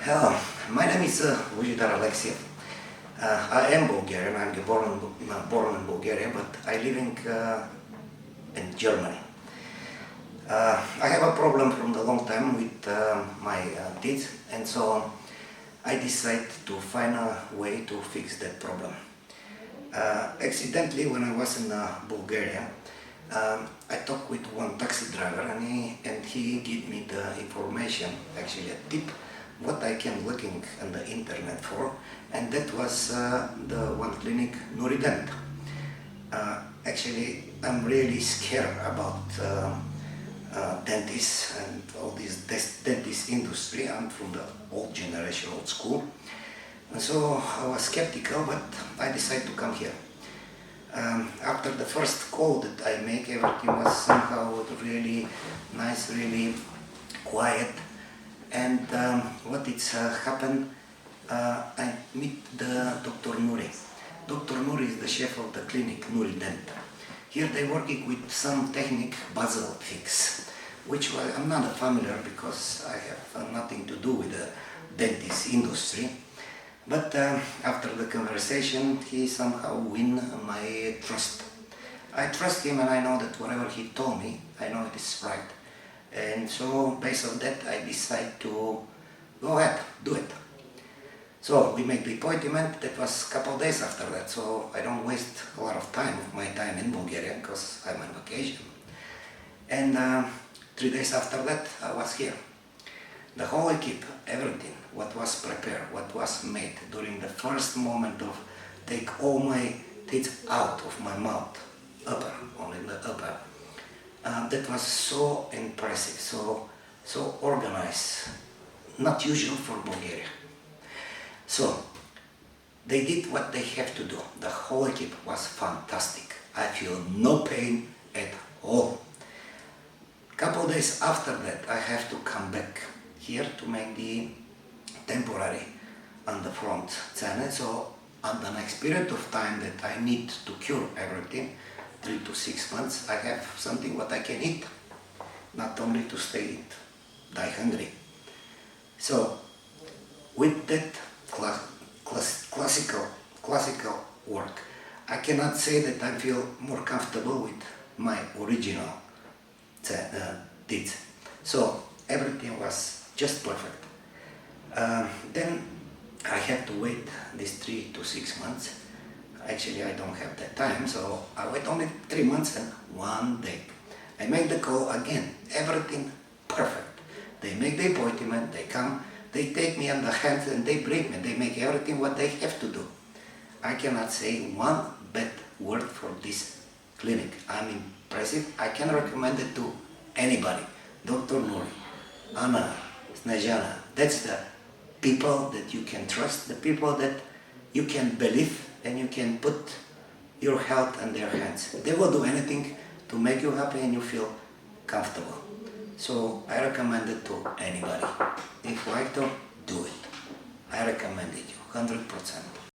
Hello, my name is Bozhidar. I am Bulgarian. I'm born in Bulgaria, but I living in Germany. I have a problem from the long time with my teeth, and so I decided to find a way to fix that problem. Accidentally, when I was in Bulgaria, I talked with one taxi driver, and he gave me the information, actually a tip, what I can looking on the internet for, and that was the one clinic, NURIDENT. Actually, I'm really scared about dentists and all this dentist industry. I'm from the old generation, old school, and so I was skeptical, but I decided to come here. After the first call that I make, everything was somehow really nice, really quiet. And what it's happened, I meet the Dr. Nuri. Dr. Nuri is the chef of the clinic, NURIDENT. Here they working with some technique, BasalFix, which I'm not familiar because I have nothing to do with the dentist industry. But after the conversation, he somehow win my trust. I trust him, and I know that whatever he told me, I know it is right. And so, based on that, I decide to go ahead, do it. So we make the appointment. That was a couple of days after that, so I don't waste a lot of time of my time in Bulgaria because I'm on vacation. And 3 days after that, I was here. The whole equipe, everything, what was prepared, what was made during the first moment of take all my teeth out of my mouth, only the upper. That was so impressive, so organized, not usual for Bulgaria. So they did what they have to do. The whole equipe was fantastic. I feel no pain at all. Couple days after that, I have to come back here to make the temporary on the front channel. So on the next period of time that I need to cure everything, 3 to 6 months, I have something what I can eat, not only to stay die hungry. So with that classical work, I cannot say that I feel more comfortable with my original teeth. So everything was just perfect. Then I have to wait these 3 to 6 months. Actually, I don't have that time, so I wait only 3 months and 1 day. I make the call again, everything perfect. They make the appointment, they come, they take me on the hands and they bring me, they make everything what they have to do. I cannot say one bad word for this clinic. I'm impressive, I can recommend it to anybody. Dr. Nuri, Anna, Snezhana, that's the people that you can trust, the people that you can believe, and you can put your health in their hands. They will do anything to make you happy and you feel comfortable. So I recommend it to anybody. If you like to, do it. I recommend it 100%.